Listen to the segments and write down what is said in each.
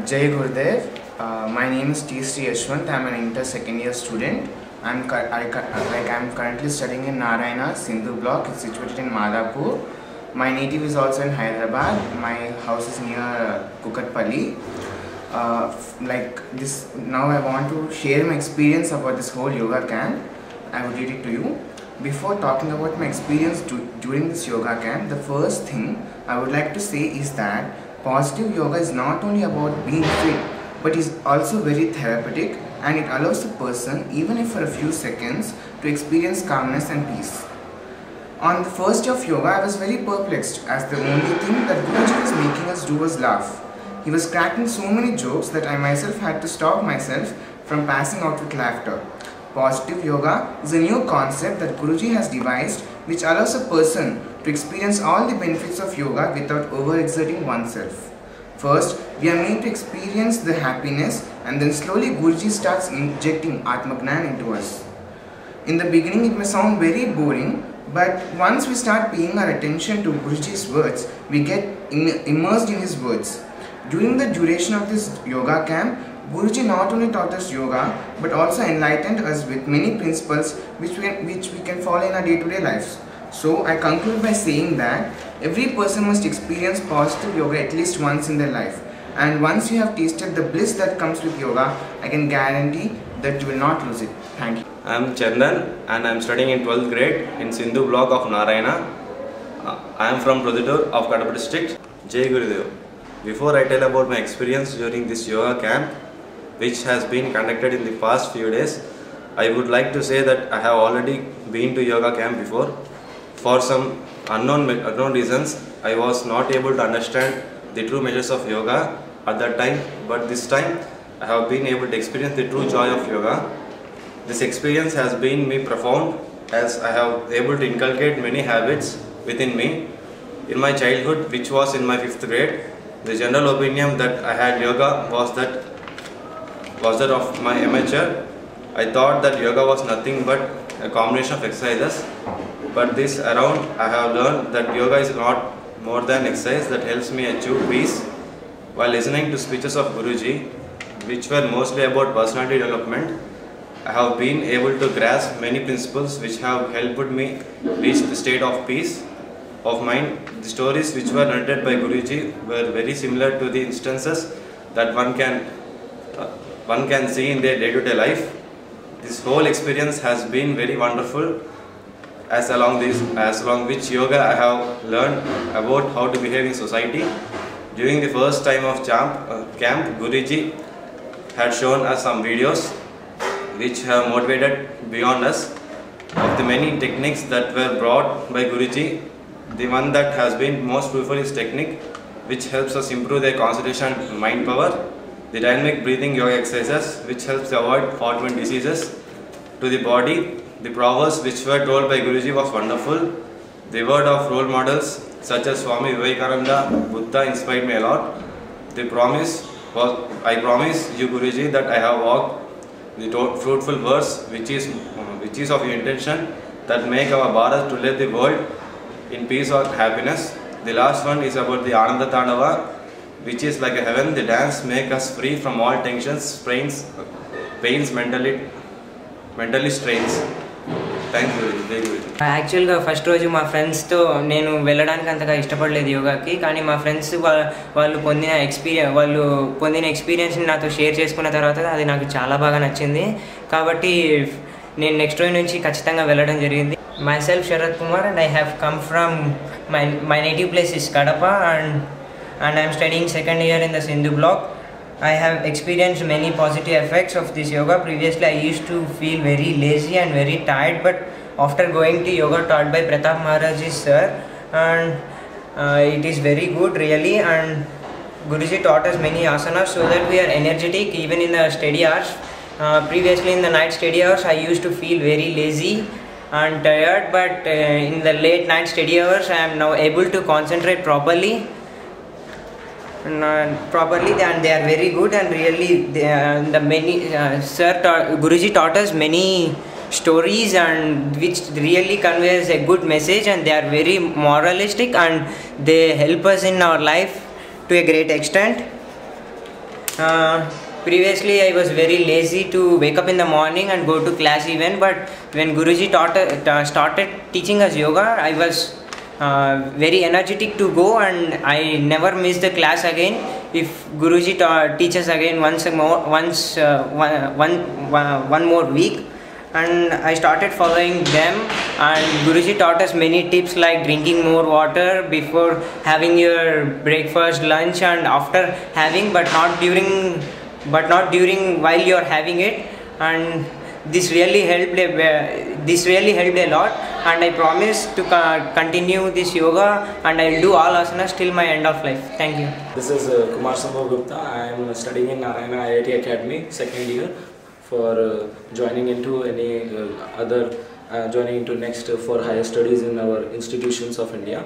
Jai Gurudev. My name is T. Sri Yashwant. I'm an inter second year student. I'm currently studying in Narayana, Sindhu block. It's situated in Madhapur. My native is also in Hyderabad. My house is near Kukatpalli. Now I want to share my experience about this whole yoga camp. I would read it to you. Before talking about my experience during this yoga camp, the first thing I would like to say is that positive yoga is not only about being fit, but is also very therapeutic, and it allows a person, even if for a few seconds, to experience calmness and peace. On the first day of yoga, I was very perplexed, as the only thing that Guruji was making us do was laugh. He was cracking so many jokes that I myself had to stop myself from passing out with laughter. Positive yoga is a new concept that Guruji has devised, which allows a person to experience all the benefits of yoga without overexerting oneself. First, we are made to experience the happiness, and then slowly Guruji starts injecting Atmagnan into us. In the beginning, it may sound very boring, but once we start paying our attention to Guruji's words, we get immersed in his words. During the duration of this yoga camp, Guruji not only taught us yoga, but also enlightened us with many principles which we can follow in our day-to-day lives. So I conclude by saying that every person must experience positive yoga at least once in their life. And once you have tasted the bliss that comes with yoga, I can guarantee that you will not lose it. Thank you. I am Chandan and I am studying in 12th grade in Sindhu block of Narayana. I am from Proditur of Kadapa district. Jai Gurudev. Before I tell about my experience during this yoga camp, which has been conducted in the past few days, I would like to say that I have already been to yoga camp before. For some unknown reasons, I was not able to understand the true measures of yoga at that time, but this time I have been able to experience the true joy of yoga. This experience has been me profound, as I have able to inculcate many habits within me. In my childhood, which was in my 5th grade, the general opinion that I had yoga was that of my amateur. I thought that yoga was nothing but a combination of exercises, but this around I have learned that yoga is not more than exercise that helps me achieve peace. While listening to speeches of Guruji, which were mostly about personality development, I have been able to grasp many principles which have helped me reach the state of peace of mind. The stories which were narrated by Guruji were very similar to the instances that one can see in their day-to-day life. This whole experience has been very wonderful, as along which yoga I have learned about how to behave in society. During the first time of camp, Guruji had shown us some videos which have motivated beyond us. Of the many techniques that were brought by Guruji, the one that has been most fruitful is technique, which helps us improve their concentration and mind power. The dynamic breathing yoga exercises, which helps avoid foreign diseases to the body. The proverbs which were told by Guruji was wonderful. The word of role models such as Swami Vivekananda, Buddha inspired me a lot. The promise was, I promise you Guruji that I have walked the fruitful verse which is of your intention that make our Bharat to live the world in peace or happiness. The last one is about the Ananda Tandava, which is like a heaven. The dance make us free from all tensions, pains, mentally strains. Thank you. యాక్చువల్గా first రోజు మా ఫ్రెండ్స్తో నేను వెళ్ళడానికి అంతగా ఇష్టపడలేదు యోగాకి, కానీ మా ఫ్రెండ్స్ వాళ్ళు పొందిన ఎక్స్పీరియన్స్ని నాతో షేర్ చేసుకున్న తర్వాత అది నాకు చాలా బాగా నచ్చింది. కాబట్టి నేను నెక్స్ట్ రోజు నుంచి ఖచ్చితంగా వెళ్ళడం జరిగింది. Myself Sharad Kumar, and I have come from my native place is Kadapa, and I am studying second year in the Sindhu block. I have experienced many positive effects of this yoga. Previously I used to feel very lazy and very tired, but after going to yoga taught by Pratap Maharajji sir, and it is very good really, and Guruji taught us many asanas so that we are energetic even in the study hours. Previously in the night study hours I used to feel very lazy and tired, but in the late night study hours I am now able to concentrate properly, and they are very good. And really Guruji taught us many stories, and which really conveys a good message, and they are very moralistic and they help us in our life to a great extent. Previously, I was very lazy to wake up in the morning and go to class even. But when Guruji started teaching us yoga, I was very energetic to go, and I never missed the class again. If Guruji teaches again one more week, and I started following them, and Guruji taught us many tips like drinking more water before having your breakfast, lunch, and after having, but not during while you are having it. And this really helped a lot, and I promise to continue this yoga, and I will do all asanas till my end of life. Thank you. This is Kumar Sambhav Gupta. I am studying in Narayana IIT Academy, second year, for joining into joining into next for higher studies in our institutions of India.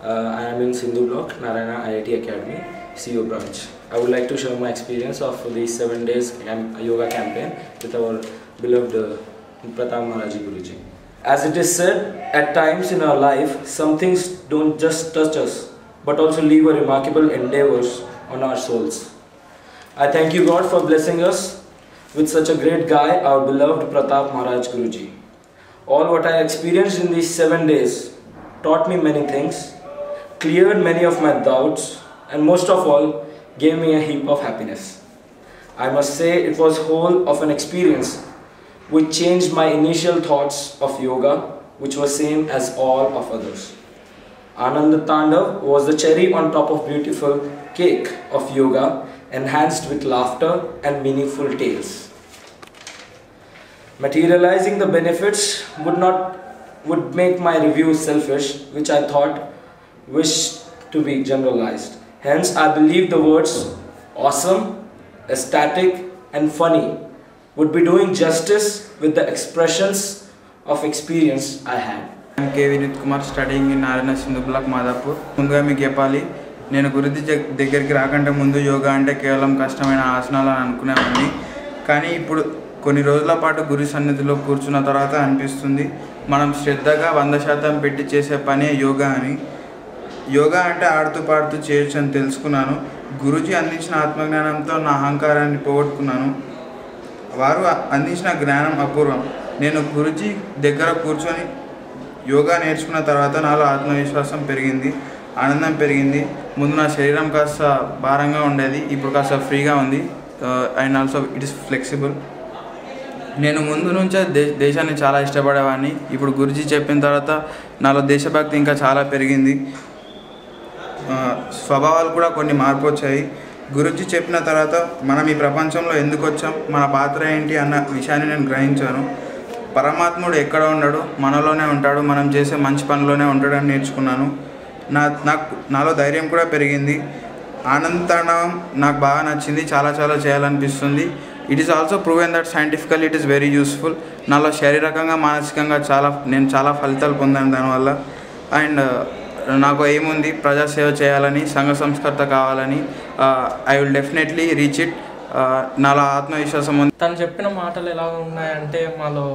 I am in Sindhu Block, Narayana IIT Academy, CO branch. I would like to share my experience of these 7 days yoga campaign with our beloved Pratap Maharaji Guruji. As it is said, at times in our life, some things don't just touch us, but also leave a remarkable endeavors on our souls. I thank you, God, for blessing us with such a great guy, our beloved Pratap Maharaj Guruji. All what I experienced in these 7 days taught me many things, cleared many of my doubts, and most of all, gave me a heap of happiness. I must say it was whole of an experience which changed my initial thoughts of yoga, which was same as all of others. Ananda Tandav was the cherry on top of beautiful cake of yoga, enhanced with laughter and meaningful tales. Materializing the benefits would make my review selfish, which I thought wished to be generalized. Hence, I believe the words awesome, ecstatic, and funny would be doing justice with the expressions of experience I had. I am K. Vinit Kumar, studying in Narayana Sindhu Block, Madhapur. ముందుగా మీకు చెప్పాలి, నేను గురుజీ దగ్గరికి రాకంటే ముందు యోగా అంటే కేవలం కష్టమైన ఆసనాలు అని అనుకునేవాడిని. కానీ ఇప్పుడు కొన్ని రోజుల పాటు గురు సన్నిధిలో కూర్చున్న తర్వాత అనిపిస్తుంది మనం శ్రద్ధగా 100% పెట్టి చేసే పనే యోగా అని. యోగా అంటే ఆడుతూ పాడుతూ చేయొచ్చు అని తెలుసుకున్నాను. గురుజీ అందించిన ఆత్మజ్ఞానంతో నా అహంకారాన్ని పోగొట్టుకున్నాను. వారు అందించిన జ్ఞానం అపూర్వం. నేను గురుజీ దగ్గర కూర్చొని యోగా నేర్చుకున్న తర్వాత నాలో ఆత్మవిశ్వాసం పెరిగింది, ఆనందం పెరిగింది. ముందు నా శరీరం కాస్త భారంగా ఉండేది, ఇప్పుడు కాస్త ఫ్రీగా ఉంది. And also it is flexible. నేను ముందు నుంచే దేశాన్ని చాలా ఇష్టపడేవాడిని. ఇప్పుడు గురుజీ చెప్పిన తర్వాత నాలో దేశభక్తి ఇంకా చాలా పెరిగింది. స్వభావాలు కూడా కొన్ని మార్పు వచ్చాయి. గురుజీ చెప్పిన తర్వాత మనం ఈ ప్రపంచంలో ఎందుకు వచ్చాం, మన పాత్ర ఏంటి అన్న విషయాన్ని నేను గ్రహించాను. పరమాత్ముడు ఎక్కడ ఉండడు, మనలోనే ఉంటాడు, మనం చేసే మంచి పనిలోనే ఉంటాడని నేర్చుకున్నాను. నాలో ధైర్యం కూడా పెరిగింది. ఆనందతాండవం నాకు బాగా నచ్చింది, చాలా చేయాలనిపిస్తుంది. It is also proven that scientifically it is very useful. నాలో శారీరకంగా మానసికంగా నేను చాలా ఫలితాలు పొందాను దానివల్ల. అండ్ నాకు ఏముంది, ప్రజాసేవ చేయాలని, సంఘ సంస్కర్త కావాలని. I will definitely reach it. నాలో ఆత్మవిశ్వాసం ఉంది. తను చెప్పిన మాటలు ఎలా ఉన్నాయంటే మాలో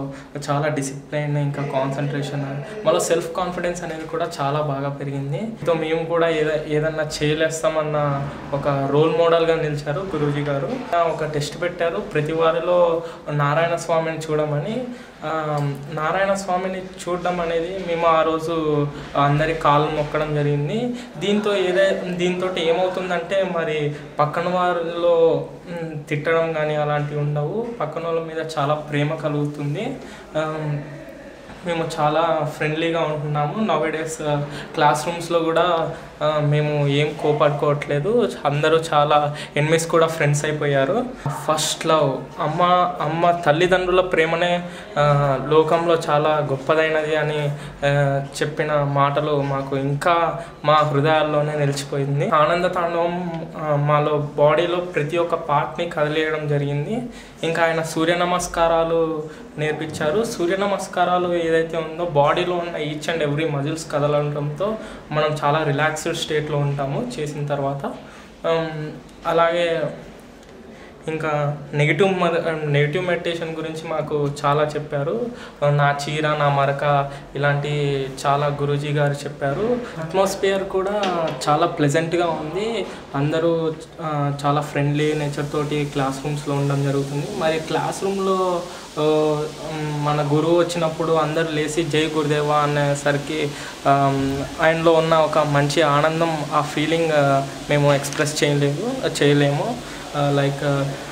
చాలా డిసిప్లైన్, ఇంకా కాన్సన్ట్రేషన్, మాలో సెల్ఫ్ కాన్ఫిడెన్స్ అనేది కూడా చాలా బాగా పెరిగింది. సో మేము కూడా ఏదన్నా చేయలేస్తామన్న ఒక రోల్ మోడల్గా నిలిచారు గురూజీ గారు. ఒక టెస్ట్ పెట్టారు, ప్రతి వారిలో నారాయణ స్వామిని చూడమని. నారాయణ స్వామిని చూడడం అనేది మేము ఆ రోజు అందరి కాళ్ళు మొక్కడం జరిగింది. దీంతో ఏమవుతుందంటే మరి పక్కన వారిలో తిట్టడం కానీ అలాంటివి ఉండవు. పక్కన వాళ్ళ మీద చాలా ప్రేమ కలుగుతుంది. మేము చాలా ఫ్రెండ్లీగా ఉంటున్నాము. నౌవేడేస్ క్లాస్ రూమ్స్లో కూడా మేము ఏం కోపడుకోవట్లేదు. అందరూ చాలా ఎనిమిస్ కూడా ఫ్రెండ్స్ అయిపోయారు. ఫస్ట్ లవ్ అమ్మ తల్లిదండ్రుల ప్రేమనే లోకంలో చాలా గొప్పదైనది అని చెప్పిన మాటలు మాకు ఇంకా మా హృదయాల్లోనే నిలిచిపోయింది. ఆనంద తాండవం మాలో బాడీలో ప్రతి ఒక్క పార్ట్ని కదిలేయడం జరిగింది. ఇంకా ఆయన సూర్య నమస్కారాలు నేర్పించారు. సూర్య నమస్కారాలు ఏదైతే ఉందో బాడీలో ఉన్న ఈచ్ అండ్ ఎవ్రీ మజిల్స్ కదలడంతో మనం చాలా రిలాక్స్డ్ స్టేట్లో ఉంటాము చేసిన తర్వాత. అలాగే ఇంకా నెగిటివ్ మెడిటేషన్ గురించి మాకు చాలా చెప్పారు. నా చీర నా మరక ఇలాంటి చాలా గురూజీ గారు చెప్పారు. అట్మాస్ఫియర్ కూడా చాలా ప్లెజెంట్గా ఉంది. అందరూ చాలా ఫ్రెండ్లీ నేచర్ తోటి క్లాస్ రూమ్స్లో ఉండడం జరుగుతుంది. మరి క్లాస్ రూమ్లో మన గురువు వచ్చినప్పుడు అందరు లేచి జై గురుదేవా అనేసరికి ఆయనలో ఉన్న ఒక మంచి ఆనందం, ఆ ఫీలింగ్ మేము ఎక్స్ప్రెస్ చేయలేము. లైక్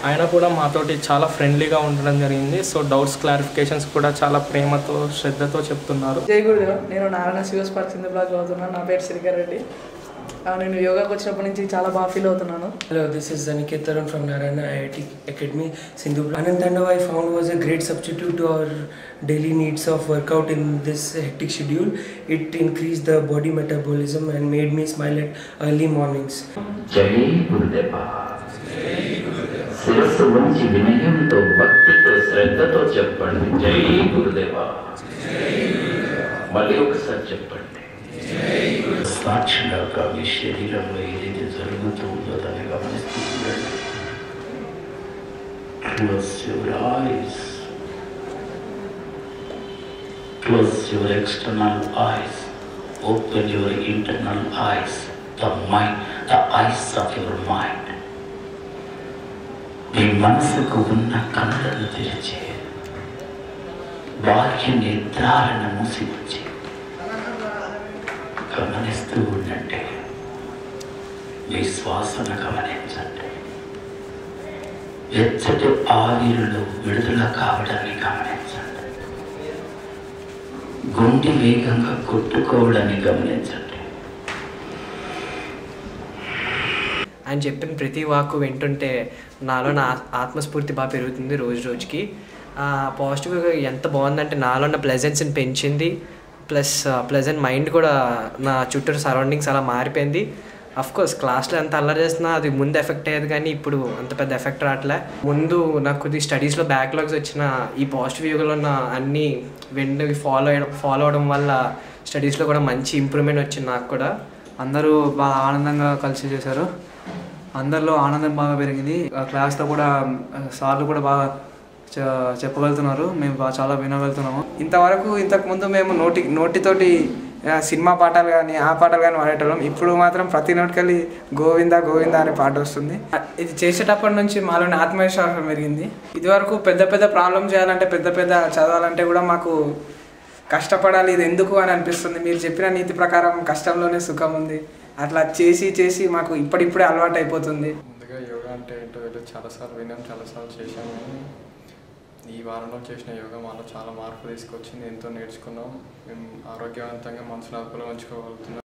ఆయన కూడా మాతోటి చాలా ఫ్రెండ్లీగా ఉండడం జరిగింది. సో డౌట్స్ క్లారిఫికేషన్స్ కూడా చాలా ప్రేమతో శ్రద్ధతో చెప్తున్నారు. జై గురుదేవ. నేను Narayana CS park Sindhu block చదువుతున్నాను. నా పేరు శ్రీకర్ రెడ్డి. నేను యోగాకి వచ్చినప్పటి నుంచి చాలా బాగా ఫీల్ అవుతున్నాను. Hello, this is Aniket Tarun from Narayana IIT Academy, Sindhu. Anandandava I found was a great substitute to our daily needs of workout in this hectic schedule. It increased the body metabolism and made me smile at early mornings. Jai Gurudeva. శిరస్సు వంచి వినయంతో భక్తితో శ్రద్ధతో చెప్పండి జై గురుదేవా. మళ్ళీ ఒకసారి చెప్పండి. సాక్షిగా మీ శరీరంలో ఏదైతే జరుగుతూ ఉందో దాన్ని గమనిస్తూ ఉండండి. Close your eyes. Close your external eyes. Open your internal eyes. The mind, the eyes of your mind. మీ మనసుకు ఉన్న కన్నులను తెరిచి బాహ్య నేత్రాలను మూసివచ్చి గమనిస్తూ ఉండండి. మీ శ్వాసను గమనించండి. వెచ్చటి ఆవిరులు విడుదల కావడాన్ని గమనించండి. గుండె వేగంగా కొట్టుకోవడాన్ని గమనించండి. ఆయన చెప్పిన ప్రతి వాక్కు వింటుంటే నాలో నా ఆత్మస్ఫూర్తి బాగా పెరుగుతుంది రోజు రోజుకి. పాజిటివ్గా ఎంత బాగుందంటే నాలో ఉన్న ప్లెజెన్స్ని పెంచింది. ప్లస్ ప్లెజెంట్ మైండ్ కూడా నా చుట్టూ సరౌండింగ్స్ అలా మారిపోయింది. అఫ్కోర్స్ క్లాస్లో ఎంత అల్లరి చేస్తున్నా అది ముందు ఎఫెక్ట్ అయ్యేది, కానీ ఇప్పుడు అంత పెద్ద ఎఫెక్ట్ రావట్లే. ముందు నాకు కొద్దిగా స్టడీస్లో బ్యాక్లాగ్స్ వచ్చిన ఈ పాజిటివ్ యోగాలో ఉన్న అన్నీ వెంటనే ఫాలో అవడం వల్ల స్టడీస్లో కూడా మంచి ఇంప్రూవ్మెంట్ వచ్చింది నాకు కూడా. అందరూ బాగా ఆనందంగా కలిసి చేశారు. అందరిలో ఆనందం బాగా పెరిగింది. క్లాస్లో కూడా సార్లు కూడా బాగా చెప్పగలుగుతున్నారు. మేము చాలా వినగలుగుతున్నాము. ఇంతకుముందు మేము నోటితోటి సినిమా పాటలు కానీ ఆ పాటలు కానీ పాడేటోళ్ళం. ఇప్పుడు మాత్రం ప్రతి నోటికెళ్ళి గోవింద గోవింద అనే పాట వస్తుంది. ఇది చేసేటప్పటి నుంచి మాలోని ఆత్మవిశ్వాసం పెరిగింది. ఇదివరకు పెద్ద పెద్ద ప్రాబ్లం చేయాలంటే పెద్ద చదవాలంటే కూడా మాకు కష్టపడాలి, ఇది ఎందుకు అని అనిపిస్తుంది. మీరు చెప్పిన నీతి ప్రకారం కష్టంలోనే సుఖం ఉంది. అట్లా చేసి మాకు ఇప్పుడిప్పుడే అలవాటు అయిపోతుంది. ముందుగా యోగా అంటే ఏంటో చాలాసార్లు విన్నాం, చాలాసార్లు చేశాము. కానీ ఈ వారంలో చేసిన యోగా మాలో చాలా మార్పు తీసుకొచ్చింది. ఎంతో నేర్చుకున్నాం. మేము ఆరోగ్యవంతంగా మనసును అదుపులో ఉంచుకోగలుగుతున్నాం.